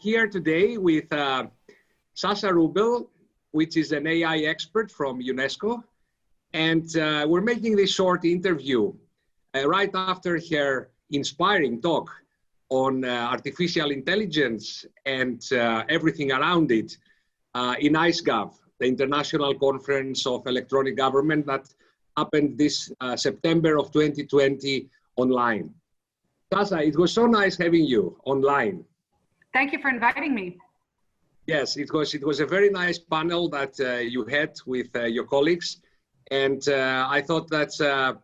here today with Sasha Rubel, which is an AI expert from UNESCO. And we're making this short interview right after her inspiring talk on artificial intelligence and everything around it in ICEGOV, the International Conference of Electronic Government that happened this September of 2020 online. Sasha, it was so nice having you online. Thank you for inviting me. Yes, it was a very nice panel that you had with your colleagues. And I thought that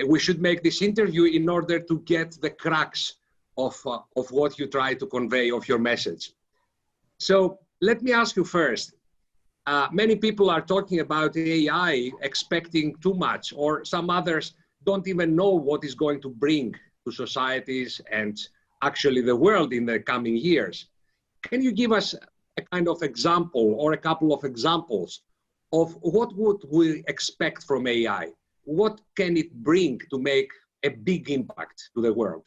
we should make this interview in order to get the crux of what you try to convey of your message. So let me ask you first, many people are talking about AI expecting too much, or some others don't even know what is going to bring to societies and actually the world in the coming years. Can you give us a kind of example or a couple of examples of what would we expect from AI? What can it bring to make a big impact to the world?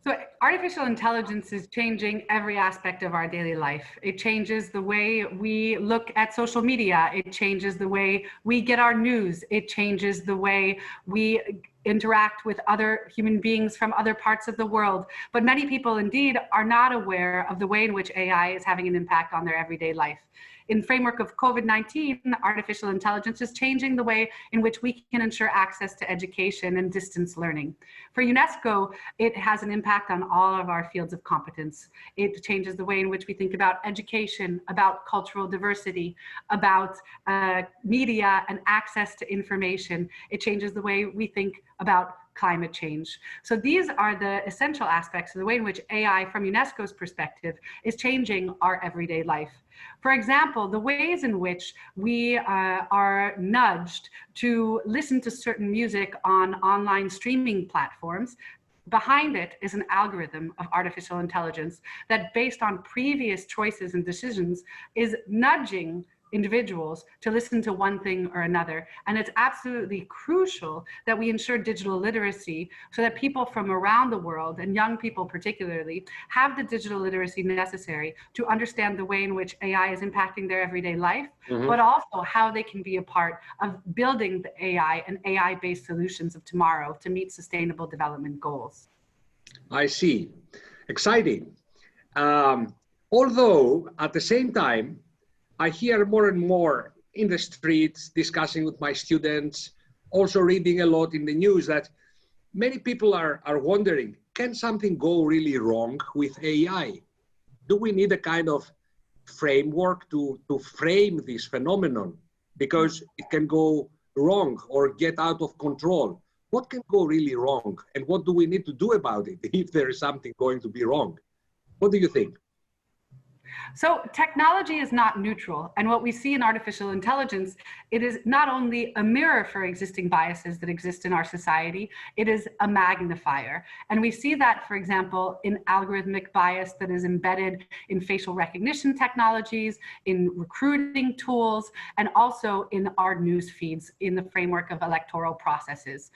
So artificial intelligence is changing every aspect of our daily life. It changes the way we look at social media. It changes the way we get our news. It changes the way we interact with other human beings from other parts of the world. But many people indeed are not aware of the way in which AI is having an impact on their everyday life. In the framework of COVID-19, artificial intelligence is changing the way in which we can ensure access to education and distance learning. For UNESCO, it has an impact on all of our fields of competence. It changes the way in which we think about education, about cultural diversity, about media and access to information. It changes the way we think about climate change. So these are the essential aspects of the way in which AI, from UNESCO's perspective, is changing our everyday life. For example, the ways in which we are nudged to listen to certain music on online streaming platforms, behind it is an algorithm of artificial intelligence that, based on previous choices and decisions, is nudging individuals to listen to one thing or another. And it's absolutely crucial that we ensure digital literacy so that people from around the world, and young people particularly, have the digital literacy necessary to understand the way in which AI is impacting their everyday life, but also how they can be a part of building the AI and AI-based solutions of tomorrow to meet sustainable development goals. I see. Exciting. Although at the same time, I hear more and more in the streets, discussing with my students, also reading a lot in the news, that many people are wondering, can something go really wrong with AI? Do we need a kind of framework to frame this phenomenon? Because it can go wrong or get out of control. What can go really wrong? And what do we need to do about it if there is something going to be wrong? What do you think? So technology is not neutral. And what we see in artificial intelligence, it is not only a mirror for existing biases that exist in our society, it is a magnifier. And we see that, for example, in algorithmic bias that is embedded in facial recognition technologies, in recruiting tools, and also in our news feeds in the framework of electoral processes.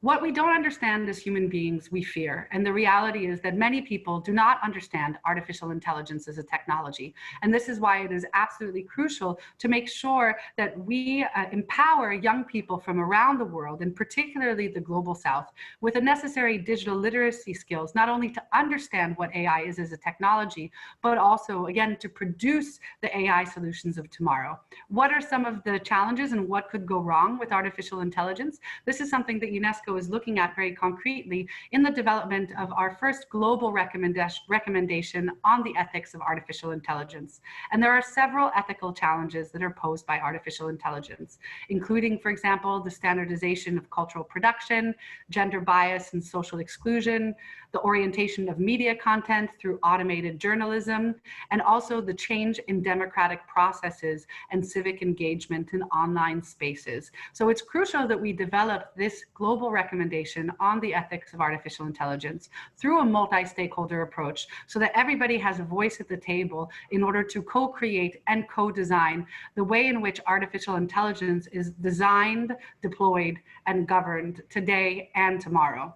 What we don't understand as human beings, we fear. And the reality is that many people do not understand artificial intelligence as a technology. And this is why it is absolutely crucial to make sure that we empower young people from around the world, and particularly the global south, with the necessary digital literacy skills, not only to understand what AI is as a technology, but also, again, to produce the AI solutions of tomorrow. What are some of the challenges and what could go wrong with artificial intelligence? This is something that UNESCO is looking at very concretely in the development of our first global recommendation on the ethics of artificial intelligence. And there are several ethical challenges that are posed by artificial intelligence, including, for example, the standardization of cultural production, gender bias and social exclusion, the orientation of media content through automated journalism, and also the change in democratic processes and civic engagement in online spaces. So it's crucial that we develop this global recommendation on the ethics of artificial intelligence through a multi-stakeholder approach so that everybody has a voice at the table in order to co-create and co-design the way in which artificial intelligence is designed, deployed, and governed today and tomorrow.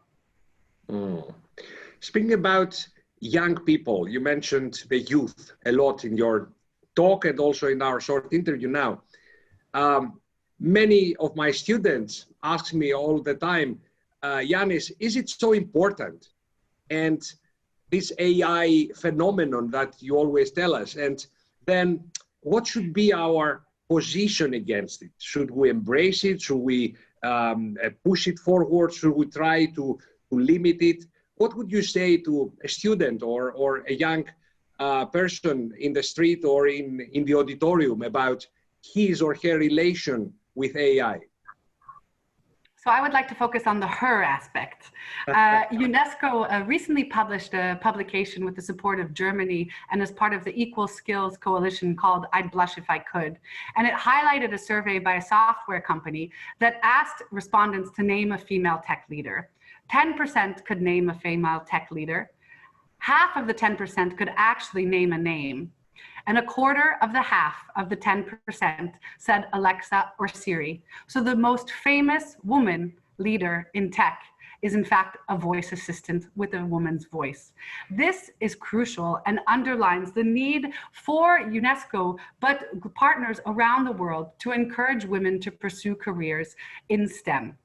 Speaking about young people. You mentioned the youth a lot in your talk and also in our short interview now. Many of my students ask me all the time, Yannis, is it so important? And this AI phenomenon that you always tell us, and then what should be our position against it? Should we embrace it? Should we push it forward? Should we try to limit it? What would you say to a student or a young person in the street or in the auditorium about his or her relation with AI? So I would like to focus on the her aspect. UNESCO recently published a publication with the support of Germany and as part of the Equal Skills Coalition called I'd Blush If I Could. And it highlighted a survey by a software company that asked respondents to name a female tech leader. 10% could name a female tech leader. Half of the 10% could actually name a name. And a quarter of the half of the 10% said Alexa or Siri. So the most famous woman leader in tech is in fact a voice assistant with a woman's voice. This is crucial and underlines the need for UNESCO, but partners around the world to encourage women to pursue careers in STEM.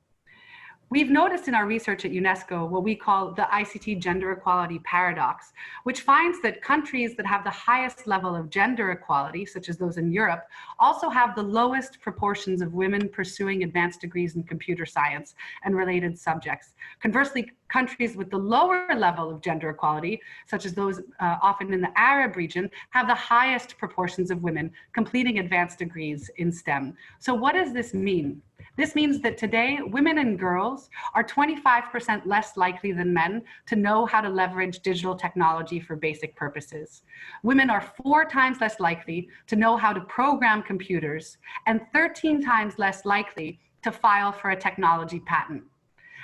We've noticed in our research at UNESCO what we call the ICT gender equality paradox, which finds that countries that have the highest level of gender equality, such as those in Europe, also have the lowest proportions of women pursuing advanced degrees in computer science and related subjects. Conversely, countries with the lower level of gender equality, such as those often in the Arab region, have the highest proportions of women completing advanced degrees in STEM. So what does this mean? This means that today, women and girls are 25% less likely than men to know how to leverage digital technology for basic purposes. Women are 4 times less likely to know how to program computers and 13 times less likely to file for a technology patent.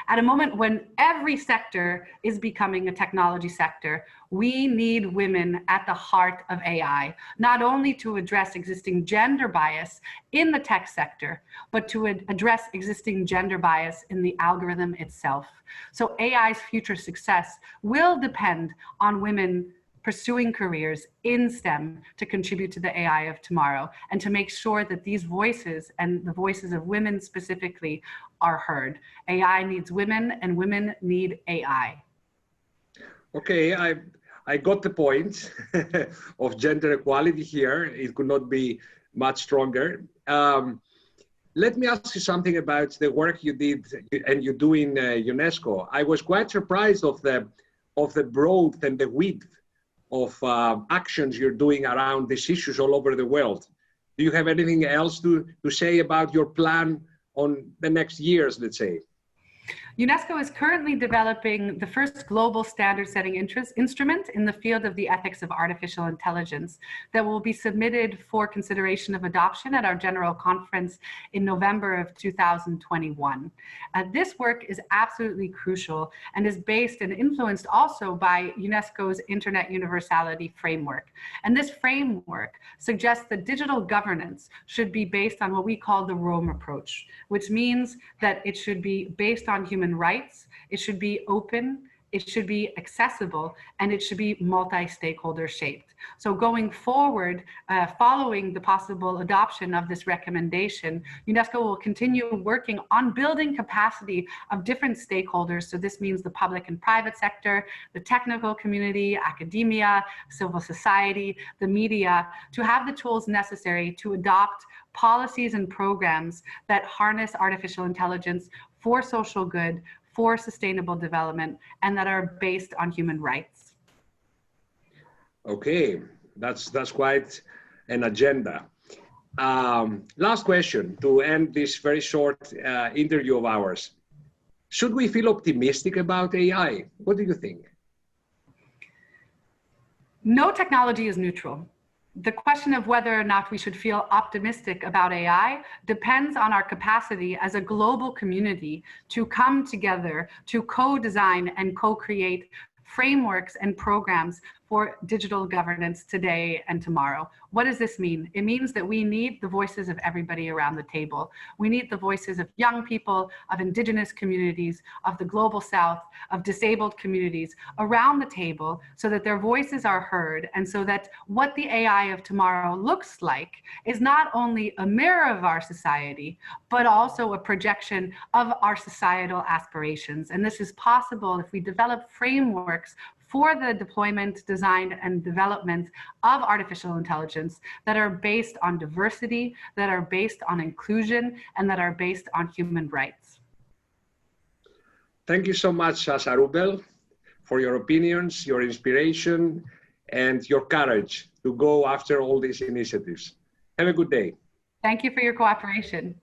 At a moment when every sector is becoming a technology sector, we need women at the heart of AI, not only to address existing gender bias in the tech sector, but to address existing gender bias in the algorithm itself. So AI's future success will depend on women pursuing careers in STEM to contribute to the AI of tomorrow and to make sure that these voices and the voices of women specifically are heard. AI needs women and women need AI. Okay, I got the point of gender equality here. It could not be much stronger. Let me ask you something about the work you did and you do in UNESCO. I was quite surprised of the breadth and the width of actions you're doing around these issues all over the world. Do you have anything else to say about your plan on the next years, let's say? UNESCO is currently developing the first global standard-setting instrument in the field of the ethics of artificial intelligence that will be submitted for consideration of adoption at our General Conference in November of 2021. This work is absolutely crucial and is based and influenced also by UNESCO's Internet Universality Framework. And this framework suggests that digital governance should be based on what we call the Rome approach, which means that it should be based on human rights, it should be open, it should be accessible, and it should be multi-stakeholder shaped. So going forward, following the possible adoption of this recommendation, UNESCO will continue working on building capacity of different stakeholders. So this means the public and private sector, the technical community, academia, civil society, the media, to have the tools necessary to adopt policies and programs that harness artificial intelligence for social good, for sustainable development, and that are based on human rights. Okay, that's quite an agenda. Last question to end this very short interview of ours. Should we feel optimistic about AI? What do you think? No technology is neutral. The question of whether or not we should feel optimistic about AI depends on our capacity as a global community to come together to co-design and co-create frameworks and programs for digital governance today and tomorrow. What does this mean? It means that we need the voices of everybody around the table. We need the voices of young people, of indigenous communities, of the global south, of disabled communities around the table so that their voices are heard, and so that what the AI of tomorrow looks like is not only a mirror of our society, but also a projection of our societal aspirations. And this is possible if we develop frameworks for the deployment, design, and development of artificial intelligence that are based on diversity, that are based on inclusion, and that are based on human rights. Thank you so much, Sasha Rubel, for your opinions, your inspiration, and your courage to go after all these initiatives. Have a good day. Thank you for your cooperation.